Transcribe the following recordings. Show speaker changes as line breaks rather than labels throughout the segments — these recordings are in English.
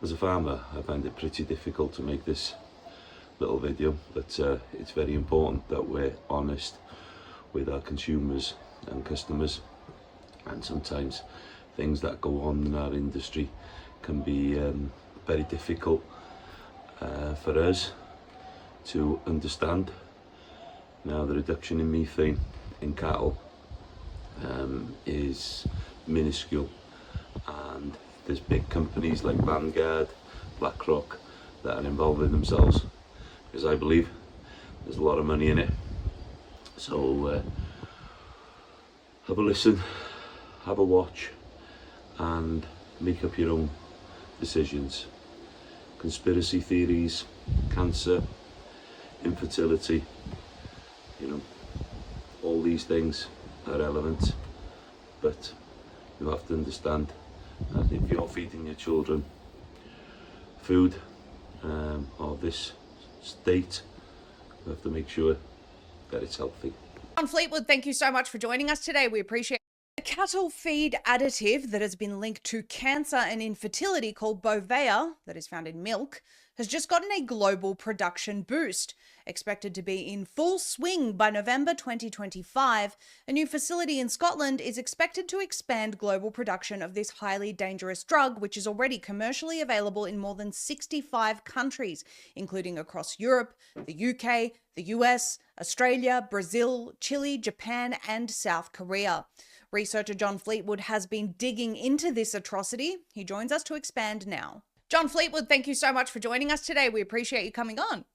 As a farmer, I find it pretty difficult to make this little video, but it's very important that we're honest with our consumers and customers, and sometimes things that go on in our industry can be very difficult for us to understand. Now, the reduction in methane in cattle is minuscule, and there's big companies like Vanguard, Blackrock that are involving themselves, because I believe there's a lot of money in it. So have a listen, have a watch, and make up your own decisions. Conspiracy theories, cancer, infertility, all these things are relevant, but you have to understand that if you're feeding your children food of this state, you have to make sure that it's healthy.
John Fleetwood, thank you so much for joining us today. We appreciate it. A cattle feed additive that has been linked to cancer and infertility called Bovaer, that is found in milk, has just gotten a global production boost. Expected to be in full swing by November 2025, a new facility in Scotland is expected to expand global production of this highly dangerous drug, which is already commercially available in more than 65 countries, including across Europe, the UK, the US, Australia, Brazil, Chile, Japan, and South Korea. Researcher John Fleetwood has been digging into this atrocity. He joins us to expand now. John Fleetwood, thank you so much for joining us today. We appreciate you coming on.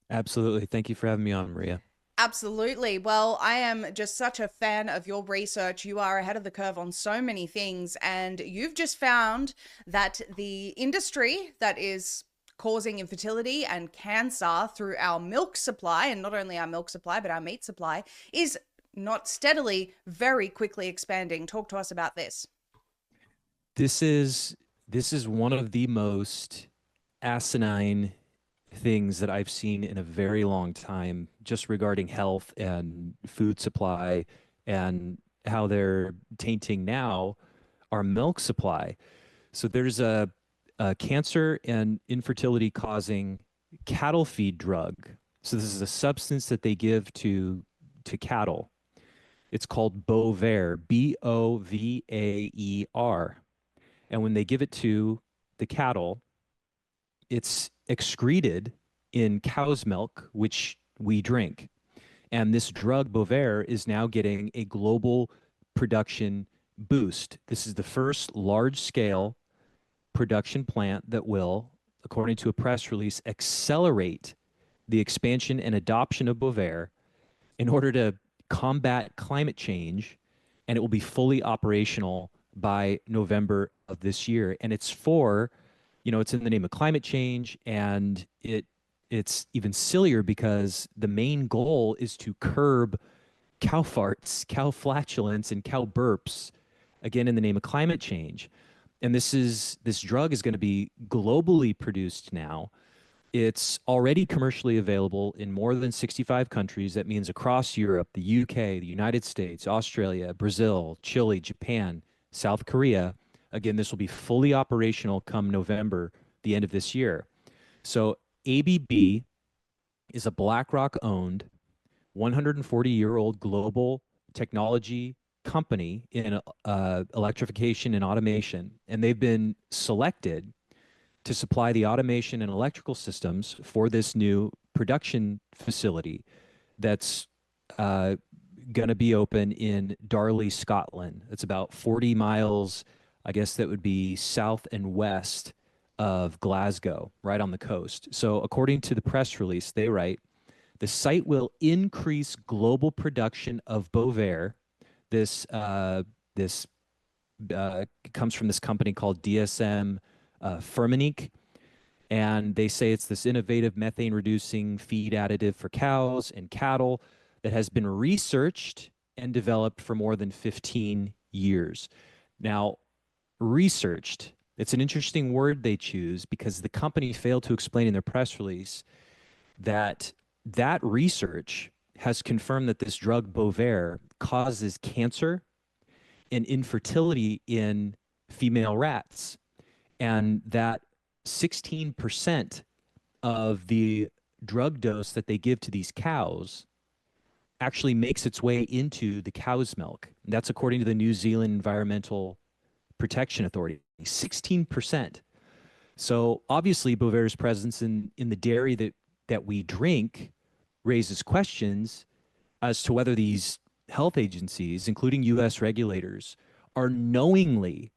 Absolutely. Thank you for having me on, Maria.
Absolutely. Well, I am just such a fan of your research. You are ahead of the curve on so many things, and you've just found that the industry that is causing infertility and cancer through our milk supply, and not only our milk supply, but our meat supply, is not steadily, very quickly expanding. Talk to us about this.
This is one of the most asinine things that I've seen in a very long time, just regarding health and food supply and how they're tainting now our milk supply. So there's a cancer and infertility causing cattle feed drug. So this is a substance that they give to cattle. It's called Bovaer, Bovaer. And when they give it to the cattle, it's excreted in cow's milk, which we drink. And this drug, Bovaer, is now getting a global production boost. This is the first large-scale production plant that will, according to a press release, accelerate the expansion and adoption of Bovaer in order to combat climate change, and it will be fully operational by November of this year. And it's for, it's in the name of climate change, and it's even sillier because the main goal is to curb cow farts, cow flatulence, and cow burps, again, in the name of climate change. And this drug is going to be globally produced now. It's already commercially available in more than 65 countries. That means across Europe, the UK, the United States, Australia, Brazil, Chile, Japan, South Korea. Again, this will be fully operational come November, the end of this year. So ABB is a BlackRock-owned 140-year-old global technology company in electrification and automation, and they've been selected to supply the automation and electrical systems for this new production facility that's going to be open in Darley, Scotland. It's about 40 miles, I guess that would be south and west of Glasgow, right on the coast. So according to the press release, they write, the site will increase global production of Bovaer. This comes from this company called DSM Firmenich, and they say it's this innovative methane-reducing feed additive for cows and cattle that has been researched and developed for more than 15 years. Now, researched, it's an interesting word they choose because the company failed to explain in their press release that research has confirmed that this drug Bovaer causes cancer and infertility in female rats, and that 16% of the drug dose that they give to these cows actually makes its way into the cow's milk. That's according to the New Zealand Environmental Protection Authority, 16%. So obviously Bovaer's presence in the dairy that we drink raises questions as to whether these health agencies, including US regulators, are knowingly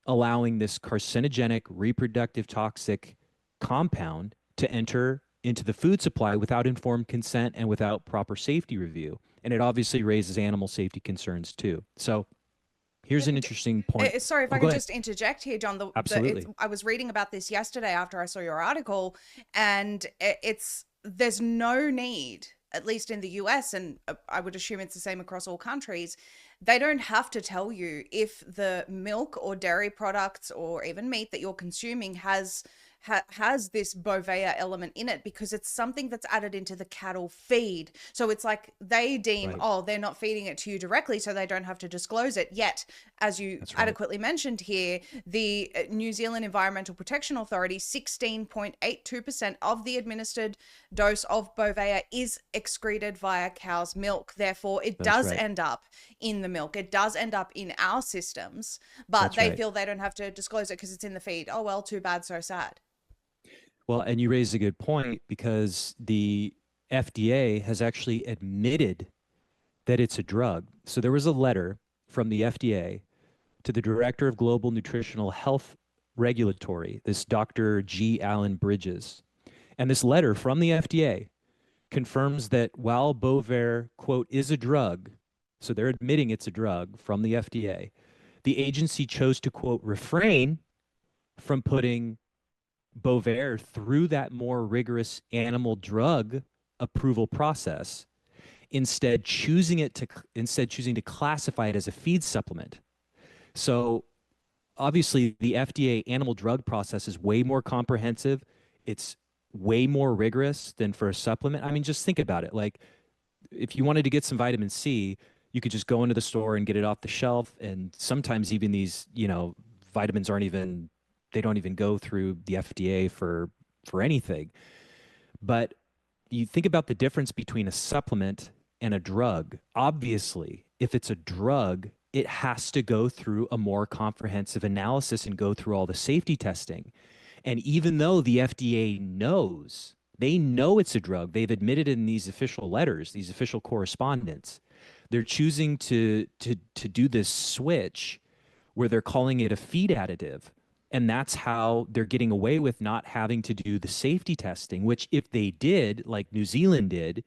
allowing this carcinogenic, reproductive toxic compound to enter into the food supply without informed consent and without proper safety review. And it obviously raises animal safety concerns too. So here's an interesting point.
Sorry if I
Go
could
ahead.
just interject here, John.
Absolutely.
I was reading about this yesterday after I saw your article, and there's no need, at least in the US, and I would assume it's the same across all countries. They don't have to tell you if the milk or dairy products or even meat that you're consuming has this Bovaer element in it, because it's something that's added into the cattle feed. So it's like they deem,
Right.
oh, they're not feeding it to you directly, so they don't have to disclose it. Yet, as you
That's right.
adequately mentioned here, the New Zealand Environmental Protection Authority, 16.82% of the administered dose of Bovaer is excreted via cow's milk. Therefore, it
That's
does
right.
end up in the milk. It does end up in our systems, but
That's
they
right.
feel they don't have to disclose it because it's in the feed. Oh, well, too bad, so sad.
Well, and you raise a good point, because the FDA has actually admitted that it's a drug. So there was a letter from the FDA to the Director of Global Nutritional Health Regulatory, this Dr. G. Allen Bridges. And this letter from the FDA confirms that while Bovaer, quote, is a drug, so they're admitting it's a drug from the FDA, the agency chose to, quote, refrain from putting Bovaer through that more rigorous animal drug approval process, instead choosing to classify it as a feed supplement. So obviously the FDA animal drug process is way more comprehensive. It's way more rigorous than for a supplement. I mean, just think about it. Like, if you wanted to get some vitamin C, you could just go into the store and get it off the shelf. And sometimes even these, vitamins they don't even go through the FDA for anything. But you think about the difference between a supplement and a drug. Obviously, if it's a drug, it has to go through a more comprehensive analysis and go through all the safety testing. And even though the FDA they know it's a drug, they've admitted in these official letters, these official correspondence, they're choosing to do this switch where they're calling it a feed additive. And that's how they're getting away with not having to do the safety testing, which if they did, like New Zealand did,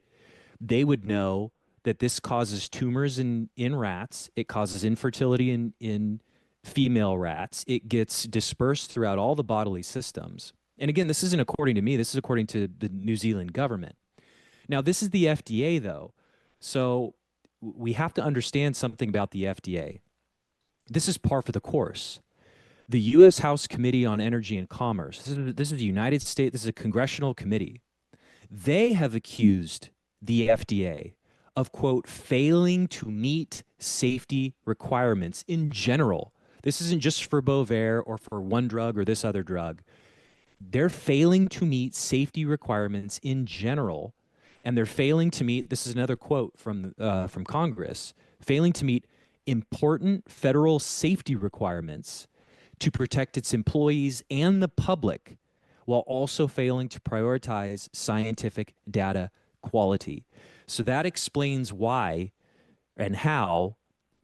they would know that this causes tumors in rats. It causes infertility in female rats. It gets dispersed throughout all the bodily systems. And again, this isn't according to me. This is according to the New Zealand government. Now, this is the FDA, though. So we have to understand something about the FDA. This is par for the course. The U.S. House Committee on Energy and Commerce, this is the United States, this is a congressional committee. They have accused the FDA of, quote, failing to meet safety requirements in general. This isn't just for Bovaer or for one drug or this other drug. They're failing to meet safety requirements in general, and they're failing to meet, this is another quote from Congress, failing to meet important federal safety requirements to protect its employees and the public, while also failing to prioritize scientific data quality. So that explains why and how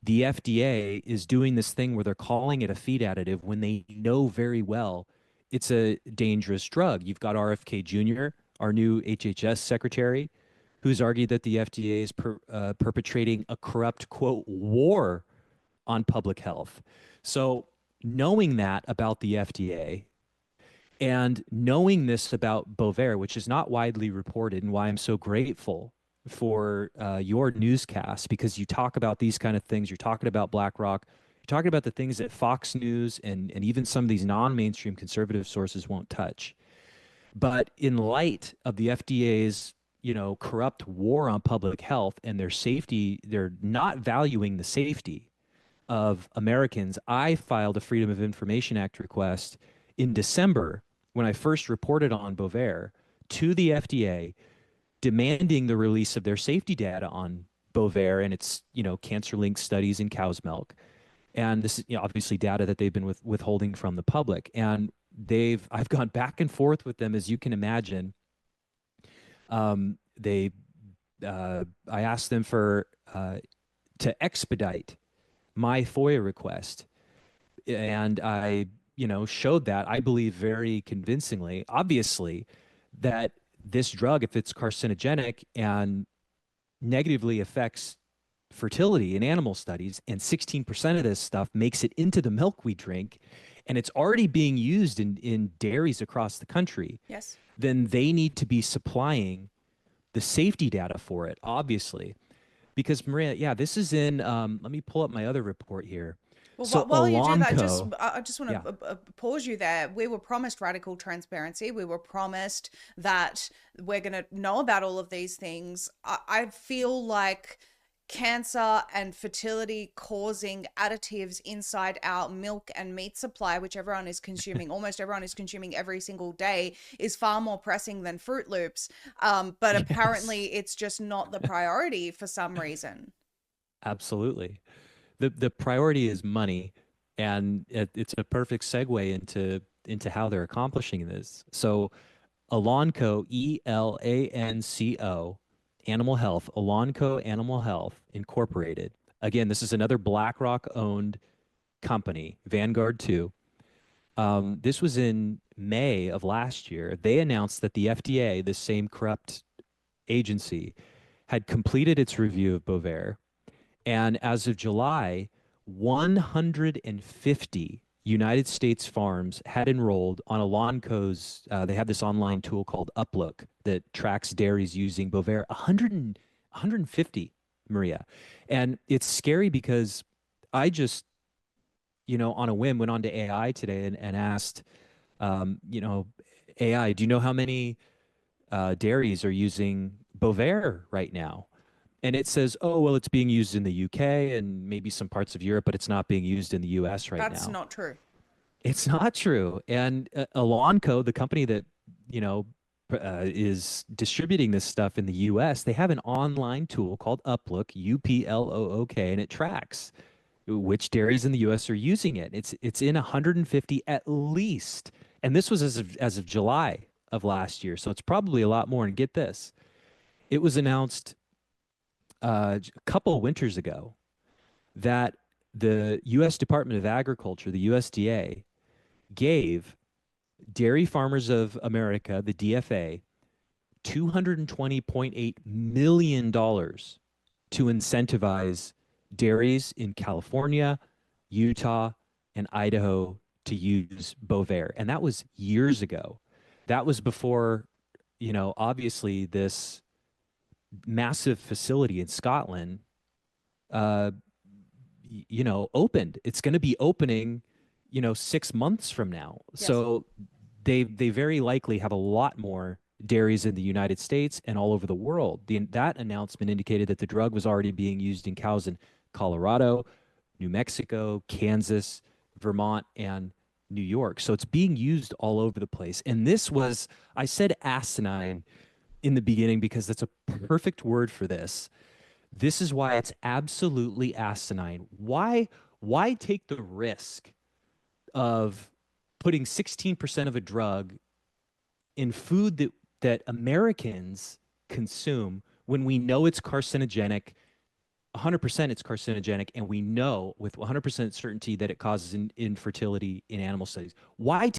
the FDA is doing this thing where they're calling it a feed additive when they know very well it's a dangerous drug. You've got RFK Jr., our new HHS secretary, who's argued that the FDA is perpetrating a corrupt, quote, war on public health. So knowing that about the FDA and knowing this about Bovaer, which is not widely reported, and why I'm so grateful for your newscast, because you talk about these kind of things. You're talking about Blackrock. You're talking about the things that Fox News and even some of these non-mainstream conservative sources won't touch. But in light of the FDA's corrupt war on public health and their safety, they're not valuing the safety of Americans. I filed a Freedom of Information Act request in December when I first reported on Bovaer to the FDA, demanding the release of their safety data on Bovaer and its, cancer-linked studies in cow's milk. And this is, obviously data that they've been withholding from the public. And I've gone back and forth with them, as you can imagine. I asked them to expedite my FOIA request, and I, showed that, I believe very convincingly, obviously, that this drug, if it's carcinogenic and negatively affects fertility in animal studies, and 16% of this stuff makes it into the milk we drink, and it's already being used in dairies across the country,
Yes.
then they need to be supplying the safety data for it, obviously. Because Maria, yeah, this is in, let me pull up my other report here.
Well,
So
while you do that,
Elanco,
I just want to pause you there. We were promised radical transparency. We were promised that we're going to know about all of these things. I feel like cancer and fertility causing additives inside our milk and meat supply, which everyone is consuming, almost everyone is consuming every single day, is far more pressing than Fruit Loops. But apparently it's just not the priority for some reason.
absolutely. The priority is money, and it's a perfect segue into how they're accomplishing this. So Elanco, Elanco, Animal Health, Elanco Animal Health Incorporated. Again, this is another BlackRock owned company, Vanguard 2. This was in May of last year. They announced that the FDA, this same corrupt agency, had completed its review of Bovaer. And as of July, 150 United States farms had enrolled on Elanco's, they have this online tool called Uplook that tracks dairies using Bovaer. 150, Maria. And it's scary because I just, on a whim went on to AI today and asked, AI, do you know how many dairies are using Bovaer right now? And it says, oh, well, it's being used in the UK and maybe some parts of Europe, but it's not being used in the US right now.
That's not true.
It's not true. And Elanco, the company that, is distributing this stuff in the US, they have an online tool called Uplook, Uplook, and it tracks which dairies in the US are using it. It's in 150 at least. And this was as of July of last year. So it's probably a lot more. And get this, it was announced a couple of winters ago that the U.S. Department of Agriculture, the USDA, gave Dairy Farmers of America, the DFA, $220.8 million to incentivize dairies in California, Utah, and Idaho to use Bovaer. And that was years ago. That was before, obviously this massive facility in Scotland, opened. It's going to be opening, 6 months from now. Yes. So they very likely have a lot more dairies in the United States and all over the world. That announcement indicated that the drug was already being used in cows in Colorado, New Mexico, Kansas, Vermont, and New York. So it's being used all over the place. And this was, I said asinine in the beginning because that's a perfect word for this. This is why it's absolutely asinine. Why take the risk of putting 16% of a drug in food that Americans consume when we know it's carcinogenic? 100% it's carcinogenic, and we know with 100% certainty that it causes infertility in animal studies. Why